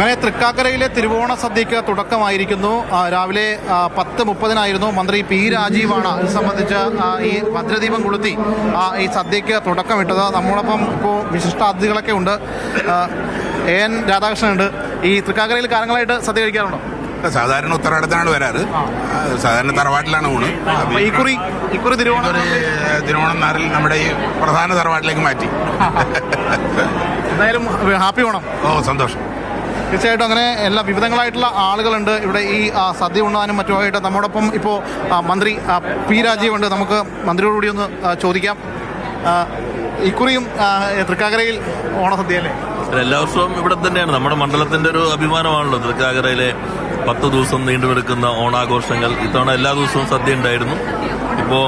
അങ്ങനെ തൃക്കാക്കരയിലെ തിരുവോണ സദ്യയ്ക്ക് തുടക്കമായിരിക്കുന്നു. രാവിലെ 10:30 മന്ത്രി പി രാജീവാണ് ഇത് സംബന്ധിച്ച് ഈ ഭദ്രദീപം കൊളുത്തി ഈ സദ്യയ്ക്ക് തുടക്കമിട്ടത്. നമ്മളൊപ്പം ഇപ്പോൾ വിശിഷ്ട അതിഥികളൊക്കെ ഉണ്ട്. AN രാധാകൃഷ്ണൻ ഉണ്ട്. ഈ തൃക്കാക്കരയിൽ കാലങ്ങളായിട്ട് സദ്യ കഴിക്കാറുണ്ടോ? സാധാരണ ഉത്തരാടത്തിനാണ് വരാറ്. സാധാരണ തറവാട്ടിലാണ് ഊണ്. ഇക്കുറി തിരുവോണം നാറിൽ നമ്മുടെ ഈ പ്രധാന തറവാട്ടിലേക്ക് മാറ്റി. എന്തായാലും ഹാപ്പി ഓണം. സന്തോഷം. തീർച്ചയായിട്ടും അങ്ങനെ എല്ലാ വിവിധങ്ങളായിട്ടുള്ള ആളുകളുണ്ട് ഇവിടെ ഈ സദ്യ ഉണ്ണാനും മറ്റുമായിട്ട്. നമ്മോടൊപ്പം ഇപ്പോൾ മന്ത്രി പി രാജീവ് ഉണ്ട്. നമുക്ക് മന്ത്രിയോടുകൂടി ഒന്ന് ചോദിക്കാം. ഇക്കുറിയും തൃക്കാക്കരയിൽ ഓണസദ്യ അല്ലേ? എല്ലാ വർഷവും ഇവിടെ തന്നെയാണ്. നമ്മുടെ മണ്ഡലത്തിന്റെ ഒരു അഭിമാനമാണല്ലോ തൃക്കാക്കരയിലെ 10 ദിവസം നീണ്ടുനിൽക്കുന്ന ഓണാഘോഷങ്ങൾ. ഇത്തവണ എല്ലാ ദിവസവും സദ്യ ഉണ്ടായിരുന്നു. ഇപ്പോൾ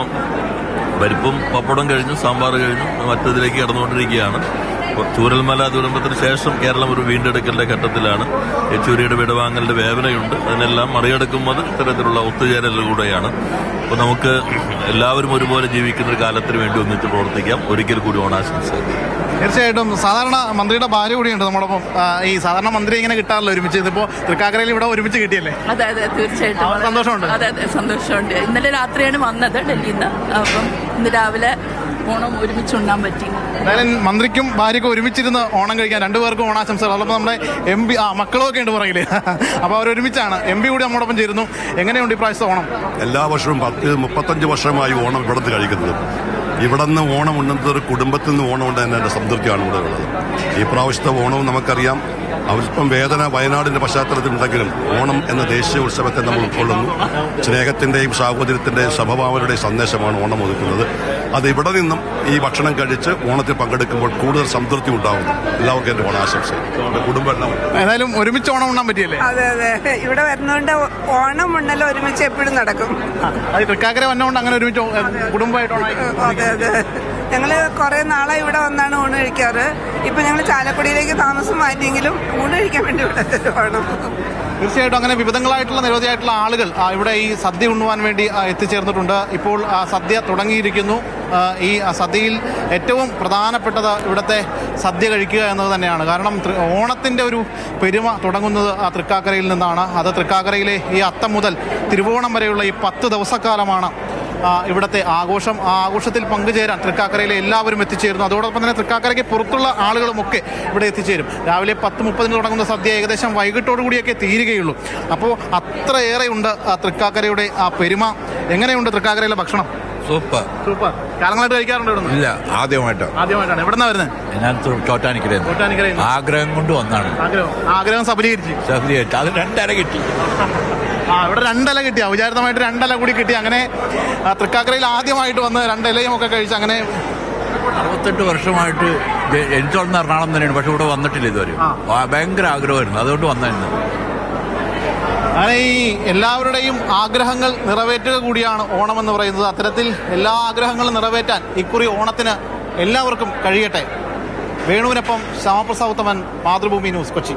പരിപ്പും പപ്പടം കഴിഞ്ഞു, സാമ്പാർ കഴിഞ്ഞു, മറ്റതിലേക്ക് കടന്നുകൊണ്ടിരിക്കുകയാണ്. ചൂരൽമല ദുരന്തത്തിന് ശേഷം കേരളം ഒരു വീണ്ടെടുക്കലിന്റെ ഘട്ടത്തിലാണ്. യെച്ചൂരിയുടെ വിടവാങ്ങലിന്റെ വേദനയുണ്ട്. അതിനെല്ലാം മറികടക്കുന്നത് ഇത്തരത്തിലുള്ള ഒത്തുചേരലിലൂടെയാണ്. അപ്പോൾ നമുക്ക് എല്ലാവരും ഒരുപോലെ ജീവിക്കുന്ന ഒരു കാലത്തിന് വേണ്ടി ഒന്നിച്ച് പ്രവർത്തിക്കാം. ഒരിക്കൽ കൂടി ഓണാശംസകൾ. തീർച്ചയായിട്ടും. സാധാരണ മന്ത്രിയുടെ ഭാര്യ കൂടിയുണ്ട് നമ്മളൊപ്പം. ഈ സാധാരണ മന്ത്രി ഇങ്ങനെ കിട്ടാറില്ല ഒരുമിച്ച്. ഇതിപ്പോ തൃക്കാക്കരയിൽ ഇവിടെ ഒരുമിച്ച് കിട്ടിയല്ലേ? അതെ അതെ, തീർച്ചയായിട്ടും സന്തോഷമുണ്ട്. അതെ അതെ, സന്തോഷമുണ്ട്. ഇന്നലെ രാത്രിയാണ് വന്നത് ഡൽഹിയിൽ നിന്ന്. അപ്പം ഇന്ന് രാവിലെ ഓണം ഒരുമിച്ച് ഉണ്ണാൻ പറ്റി. എന്തായാലും മന്ത്രിക്കും ഭാര്യയ്ക്കും ഒരുമിച്ചിരുന്ന് ഓണം കഴിക്കാൻ രണ്ടുപേർക്കും ഓണാശംസകൾ. അതോടൊപ്പം നമ്മുടെ MP മക്കളൊക്കെ ഉണ്ട് പുറകില്. അപ്പോൾ അവരൊരുമിച്ചാണ്. MP കൂടി നമ്മോടൊപ്പം ചേരുന്നു. എങ്ങനെയുണ്ട് ഈ പ്രാവശ്യത്തെ ഓണം? എല്ലാ വർഷവും 35 വർഷമായി ഓണം ഇവിടുന്ന് കഴിക്കുന്നത്. ഇവിടെ നിന്ന് ഓണം ഉണ്ണുന്നത് ഒരു കുടുംബത്തിൽ നിന്ന് ഓണം ഉണ്ടെന്ന് എൻ്റെ സംതൃപ്തിയാണ് ഇവിടെ ഉള്ളത്. ഈ പ്രാവശ്യത്തെ ഓണവും നമുക്കറിയാം. അല്പം വേദന വയനാടിന്റെ പശ്ചാത്തലത്തിലുണ്ടെങ്കിലും ഓണം എന്ന ദേശീയ ഉത്സവത്തെ നമ്മൾ ഉൾക്കൊള്ളുന്നു. സ്നേഹത്തിന്റെയും സാഹോദര്യത്തിന്റെയും സമഭാവനയുടെയും സന്ദേശമാണ് ഓണം ഒതുക്കുന്നത്. അത് ഇവിടെ നിന്നും ഈ ഭക്ഷണം കഴിച്ച് ഓണത്തിൽ പങ്കെടുക്കുമ്പോൾ കൂടുതൽ സംതൃപ്തി ഉണ്ടാകുന്നു. എല്ലാവർക്കും എൻ്റെ ഓണാശംസ. കുടുംബം എല്ലാം ഏതായാലും ഒരുമിച്ച് ഓണം ഉണ്ണാൻ പറ്റിയല്ലേ? അതെ അതെ, ഇവിടെ വരുന്നോണ്ട് ഓണം ഉണ്ണല്ലോ ഒരുമിച്ച് എപ്പോഴും നടക്കും. അത് തൃക്കാക്കര വന്നോണ്ട് അങ്ങനെ ഒരുമിച്ച് കുടുംബമായിട്ട്. അതെ അതെ, ഞങ്ങള് കുറെ നാളെ ഇവിടെ വന്നാണ് ഊണ് കഴിക്കാറ്. ഇപ്പൊ ഞങ്ങൾ ചാലക്കുടിയിലേക്ക് താമസം മാറ്റിയെങ്കിലും ഊണ് കഴിക്കാൻ വേണ്ടി ഇവിടെ വേണം. തീർച്ചയായിട്ടും അങ്ങനെ വിവിധങ്ങളായിട്ടുള്ള നിരവധിയായിട്ടുള്ള ആളുകൾ ഇവിടെ ഈ സദ്യ ഉണ്ണുവാൻ വേണ്ടി എത്തിച്ചേർന്നിട്ടുണ്ട്. ഇപ്പോൾ സദ്യ തുടങ്ങിയിരിക്കുന്നു. ഈ സദ്യയിൽ ഏറ്റവും പ്രധാനപ്പെട്ടത് ഇവിടുത്തെ സദ്യ കഴിക്കുക എന്നത് തന്നെയാണ്. കാരണം ഓണത്തിൻ്റെ ഒരു പെരുമ തുടങ്ങുന്നത് തൃക്കാക്കരയിൽ നിന്നാണ്. അത് തൃക്കാക്കരയിലെ ഈ അത്തം മുതൽ തിരുവോണം വരെയുള്ള ഈ 10 ദിവസക്കാലമാണ് ഇവിടുത്തെ ആഘോഷം. ആ ആഘോഷത്തിൽ പങ്കുചേരാൻ തൃക്കാക്കരയിലെ എല്ലാവരും എത്തിച്ചേരുന്നു. അതോടൊപ്പം തന്നെ തൃക്കാക്കരയ്ക്ക് പുറത്തുള്ള ആളുകളുമൊക്കെ ഇവിടെ എത്തിച്ചേരും. രാവിലെ 10:30 തുടങ്ങുന്ന സദ്യ ഏകദേശം വൈകിട്ടോടുകൂടിയൊക്കെ തീരുകയുള്ളൂ. അപ്പോൾ അത്രയേറെ ഉണ്ട് തൃക്കാക്കരയുടെ ആ പെരുമ. എങ്ങനെയുണ്ട് തൃക്കാക്കരയിലെ ഭക്ഷണം? സൂപ്പർ. കാലങ്ങളായിട്ട് കഴിക്കാറുണ്ട് ഇവിടെ? ഇല്ല, ആദ്യമായിട്ടാണ്. എവിടെന്നാ വരുന്നത്? ഞാൻ ചോറ്റാനിക്കരയിൽ ആഗ്രഹം കൊണ്ട് വന്നാണ്. ആഗ്രഹം സഫലീകരിച്ചു. അത് 2 ഇല കിട്ടി. ഇവിടെ 2 ഇല കിട്ടി. അവിചാരിതമായിട്ട് 2 ഇല കൂടി കിട്ടി. അങ്ങനെ തൃക്കാക്കരയിൽ ആദ്യമായിട്ട് വന്ന് 2 ഇലയും ഒക്കെ കഴിച്ച് അങ്ങനെ 68 വർഷമായിട്ട് എനിക്കൊന്ന് എറണാകുളം തന്നെയാണ്. പക്ഷെ ഇവിടെ വന്നിട്ടില്ല ഇതുവരെ. ഭയങ്കര ആഗ്രഹമായിരുന്നു, അതുകൊണ്ട് വന്നായിരുന്നു. അങ്ങനെ ഈ എല്ലാവരുടെയും ആഗ്രഹങ്ങൾ നിറവേറ്റുക കൂടിയാണ് ഓണം എന്ന് പറയുന്നത്. അത്തരത്തിൽ എല്ലാ ആഗ്രഹങ്ങളും നിറവേറ്റാൻ ഇക്കുറി ഓണത്തിന് എല്ലാവർക്കും കഴിയട്ടെ. വേണുവിനൊപ്പം ശ്യാമപ്രസാദ് ഉത്തമൻ, മാതൃഭൂമി ന്യൂസ്, കൊച്ചി.